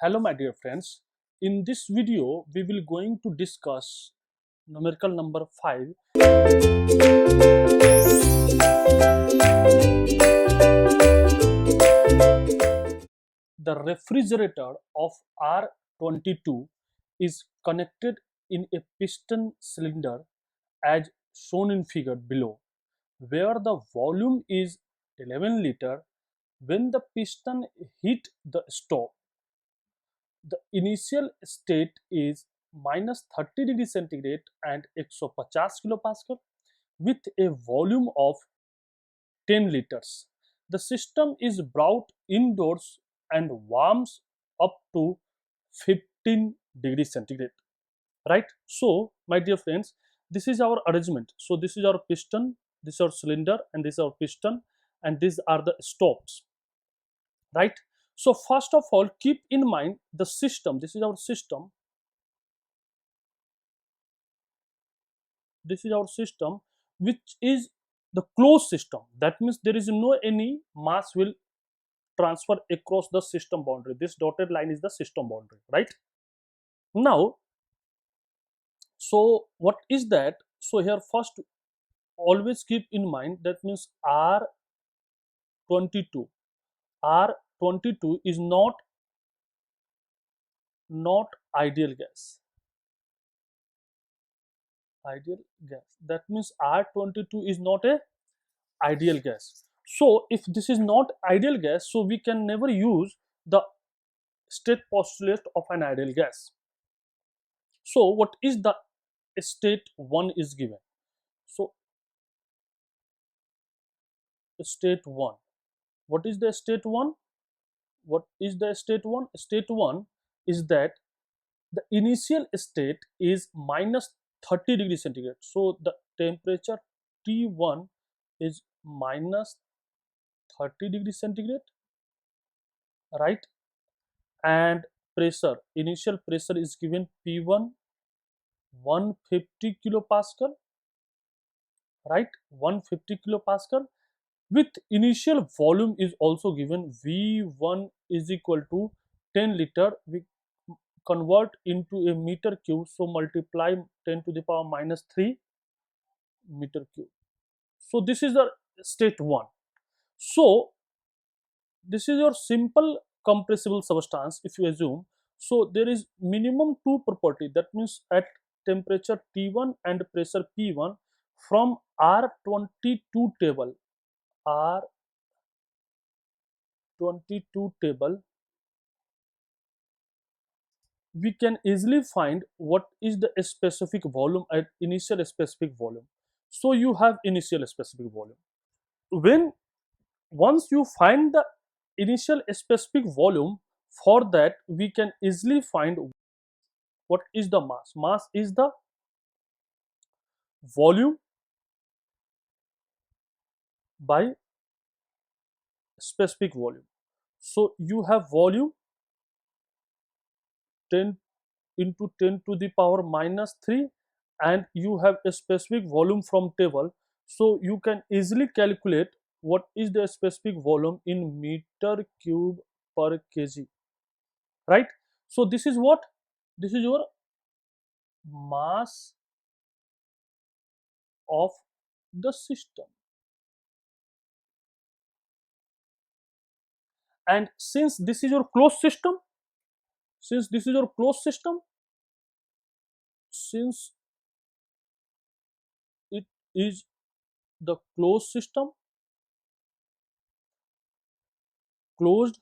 Hello my dear friends. In this video we will going to discuss numerical number 5. The refrigerator of R22 is connected in a piston cylinder as shown in figure below, where the volume is 11 liter. When the piston hit the stop, the initial state is minus 30 degree centigrade and 150 kilopascal with a volume of 10 liters. The system is brought indoors and warms up to 15 degrees centigrade. Right? So, my dear friends, this is our arrangement. So, this is our piston, this is our cylinder, and this is our piston, and these are the stops. Right? So, first of all, keep in mind the system. This is our system. This is our system, which is the closed system. That means there is no any mass will transfer across the system boundary. This dotted line is the system boundary, right? Now, so what is that? So here first always keep in mind that means R22. R22 is not ideal gas. Ideal gas. That means R22 is not a ideal gas. So if this is not ideal gas, so we can never use the state postulate of an ideal gas. So what is the state 1 is given? So state 1. What is the state 1? What is the state 1? State 1 is that the initial state is minus 30 degrees centigrade. So the temperature T1 is minus 30 degrees centigrade, right? And pressure, initial pressure is given P1 150 kilopascal, right? 150 kilopascal with initial volume is also given. V1 is equal to 10 liter. We convert into a meter cube, so multiply 10 to the power minus 3 meter cube. So this is the state 1. So this is your simple compressible substance. If you assume, so there is minimum two property, that means at temperature T1 and pressure P1 from R22 table, R22 table, we can easily find what is the specific volume at initial specific volume. So you have initial specific volume. When once you find the initial specific volume, for that we can easily find what is the mass. Mass is the volume by specific volume. So you have volume 10 into 10 to the power minus 3, and you have a specific volume from table. So you can easily calculate what is the specific volume in meter cube per kg, right? So this is what, this is your mass of the system. And since this is your closed system, since this is your closed system, since it is the closed system, closed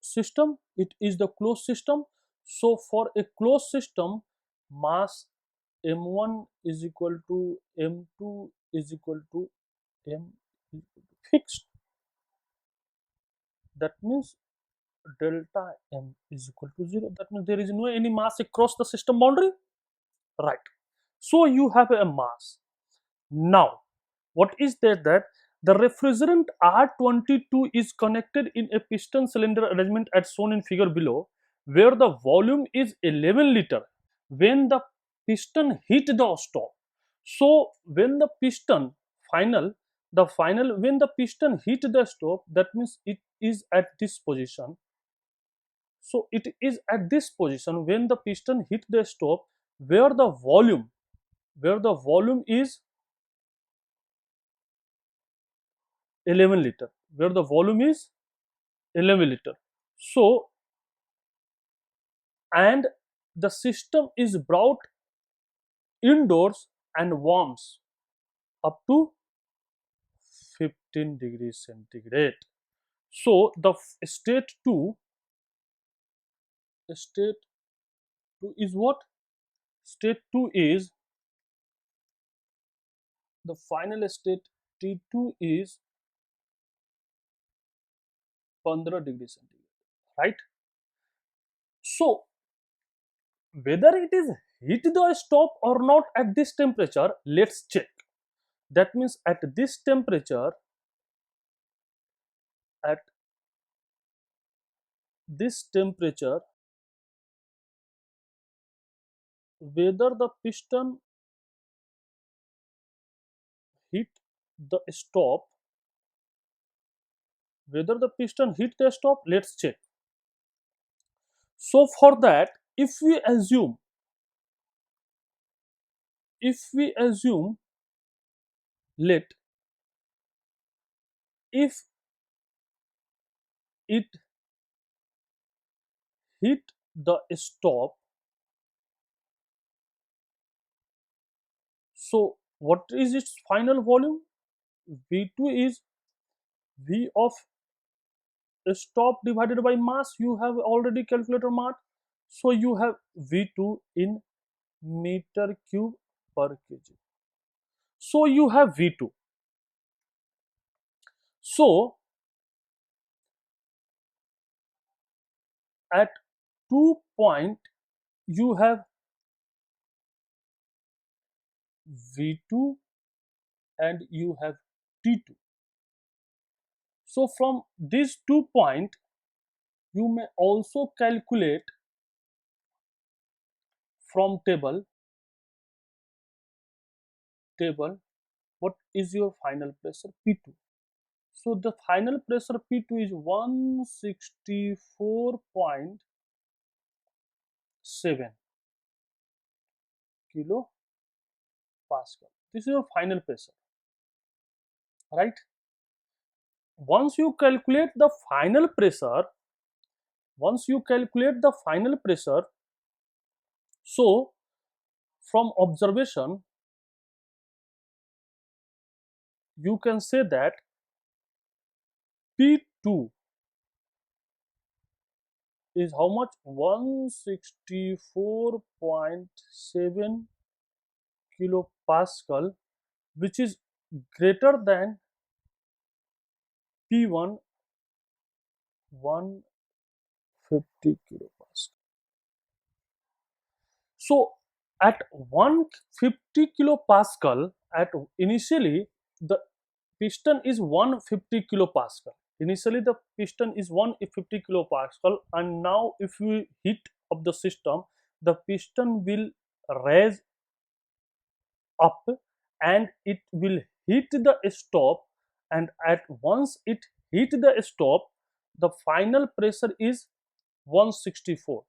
system, it is the closed system. So for a closed system, mass m1 is equal to m2 is equal to m fixed. That means delta m is equal to 0. That means there is no any mass across the system boundary, right? So you have a mass. Now what is there, that the refrigerant R22 is connected in a piston cylinder arrangement as shown in figure below, where the volume is 11 liter when the piston hit the stop. So when the piston final The final, when the piston hit the stop, that means it is at this position. So it is at this position when the piston hit the stop, where the volume, is 11 liter, where the volume is 11 liter. So, and the system is brought indoors and warms up to 15 degrees centigrade. So the state 2 is what? State 2 is the final state. T2 is 15 degrees centigrade, right? So whether it is hit the stop or not at this temperature, let's check. That means at this temperature, at this temperature, whether the piston hit the stop, let's check. So for that, if we assume let, if it hit the stop, so what is its final volume? V2 is V of stop divided by mass. You have already calculated mass, so you have V2 in meter cube per kg. So you have V2. So at 2 point you have V2 and you have T2. So from these 2 points, you may also calculate from table what is your final pressure P2. So the final pressure P2 is 164.7 kilo Pascal. This is your final pressure, right? Once you calculate the final pressure, so from observation, you can say that P2 is how much? 164.7 kilopascal, which is greater than P1, 150 kilopascal. So at 150 kilopascal, at initially the piston is 150 kilopascal. Initially the piston is 150 kilopascal, and now if you heat up the system, the piston will raise up and it will hit the stop, and at once it hit the stop, the final pressure is 164.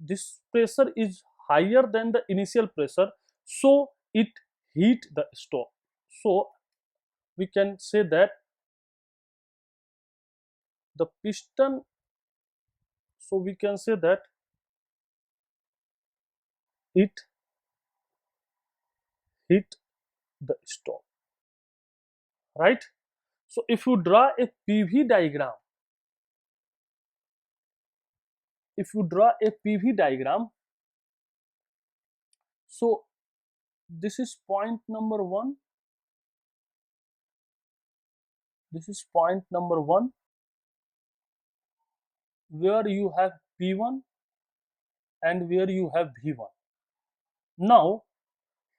This pressure is higher than the initial pressure, so it hit the stop. So we can say that the piston, so we can say that it hit the stop, right? So if you draw a PV diagram, so this is point number 1, where you have P1 and where you have V1. Now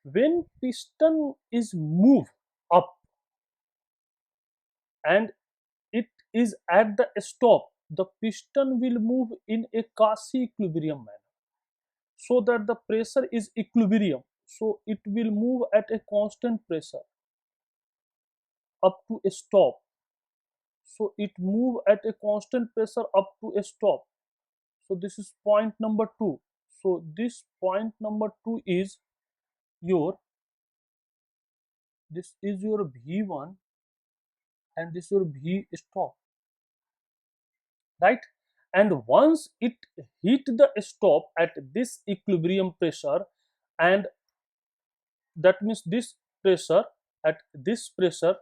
when piston is moved up and it is at the stop, the piston will move in a quasi-equilibrium manner, so that the pressure is equilibrium. So it will move at a constant pressure. up to a stop. So it move at a constant pressure up to a stop. So this is point number 2. So this point number 2 is your, this is your V1 and this is your V stop, right? And once it hit the stop at this equilibrium pressure, and that means this pressure, at this pressure,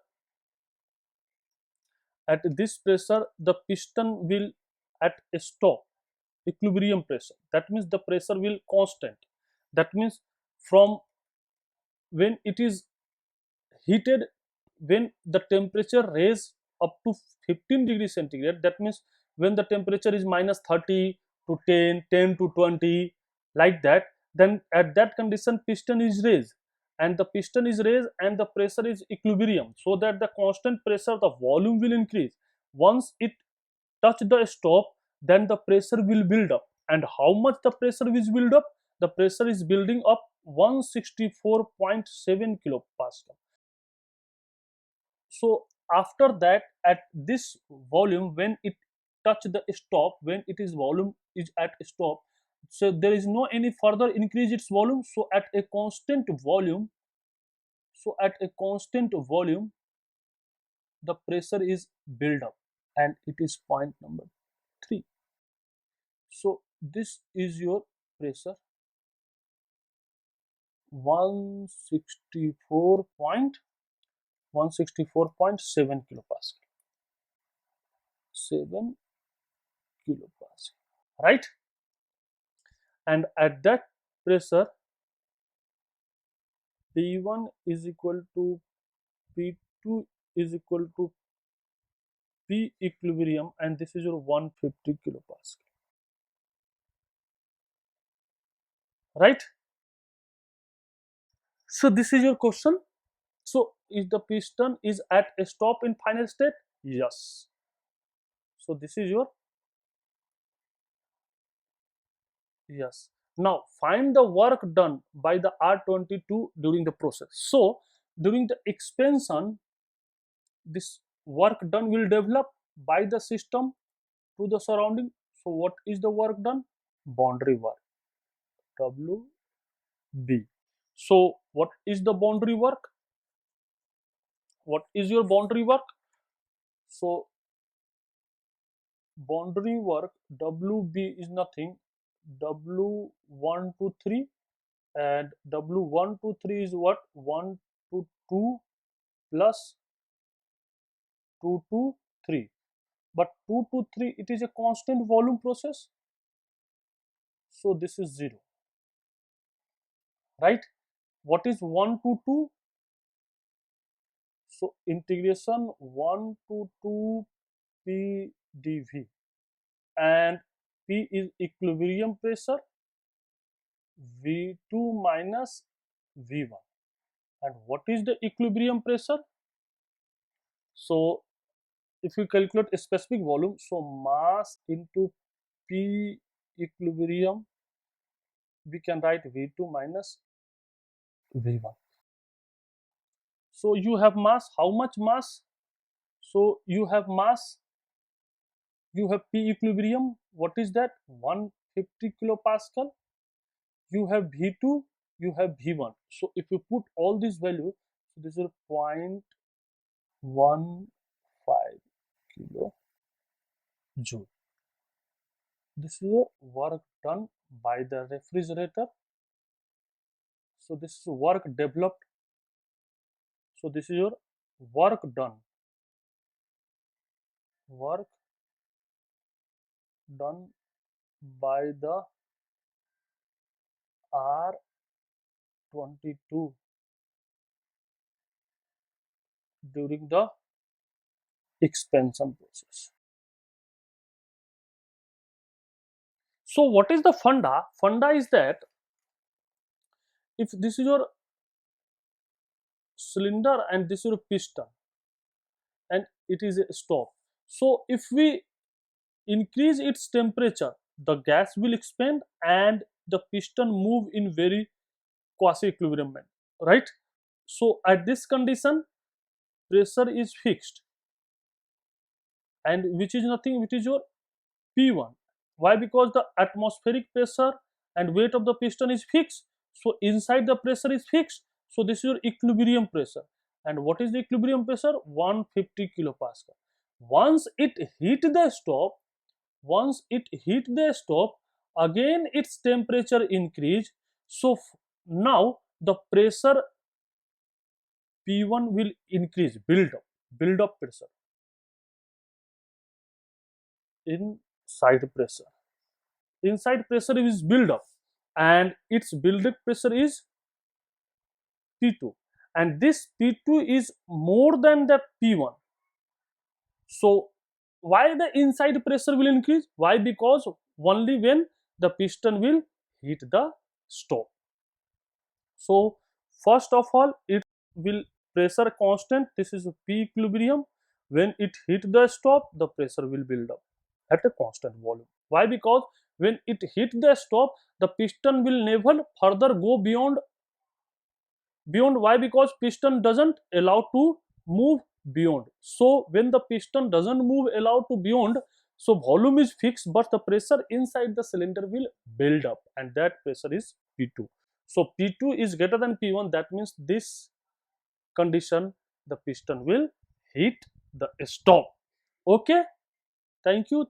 at this pressure the piston will at a stop equilibrium pressure, that means the pressure will constant, that means from when it is heated, when the temperature raise up to 15 degrees centigrade, that means when the temperature is minus 30 to 10, 10 to 20, like that, then at that condition piston is raised, and the piston is raised and the pressure is equilibrium, so that the constant pressure, the volume will increase. Once it touch the stop, then the pressure will build up. And how much the pressure is build up? The pressure is building up 164.7 kilopascal. So after that, at this volume, when it touch the stop, when it is volume is at stop, so there is no any further increase its volume. So at a constant volume, the pressure is build up, and it is point number 3. So this is your pressure 164.7 kilopascal, 7 kilopascal, right? And at that pressure, P1 is equal to P2 is equal to P equilibrium, and this is your 150 kilopascal, right? So this is your question. So if the piston is at a stop in final state, yes. So this is your yes. Now find the work done by the R22 during the process. So during the expansion, this work done will develop by the system to the surrounding. So what is the work done? Boundary work, WB. So what is the boundary work? What is your boundary work? So boundary work WB is nothing, W1 to 3, and W1 to 3 is what? 1 to 2 plus 2 to 3. But 2 to 3, it is a constant volume process. So this is 0, right? What is 1 to 2? So integration 1 to 2 P dV, and P is equilibrium pressure, V2 minus V1. And what is the equilibrium pressure? So if we calculate a specific volume, so mass into P equilibrium, we can write V2 minus V1. So you have mass, how much mass? So you have mass, you have P equilibrium, what is that? 150 kilopascal. You have V2, you have V1. So if you put all these values, so this is 0.15 kilojoule. This is the work done by the refrigerator. So this is work developed. So this is your work done. Work done by the R22 during the expansion process. So what is the funda? Funda is that if this is your cylinder and this is your piston and it is a stop. So if we increase its temperature, the gas will expand and the piston move in very quasi-equilibrium manner, right? So at this condition, pressure is fixed, and which is nothing, which is your P1. Why? Because the atmospheric pressure and weight of the piston is fixed. So inside the pressure is fixed. So this is your equilibrium pressure. And what is the equilibrium pressure? 150 kilopascal. Once it hit the stop, again its temperature increase. So now the pressure P1 will increase, build up pressure inside pressure. Inside pressure is build up, and its build up pressure is P2, and this P2 is more than that P1. So why the inside pressure will increase? Why? Because only when the piston will hit the stop. So first of all, it will pressure constant. This is P equilibrium. When it hit the stop, the pressure will build up at a constant volume. Why? Because when it hit the stop, the piston will never further go beyond. Why? Because piston doesn't allow to move beyond. So when the piston doesn't move allow to beyond, so volume is fixed, but the pressure inside the cylinder will build up, and that pressure is P2. So P2 is greater than P1. That means this condition, the piston will hit the stop. Okay, thank you.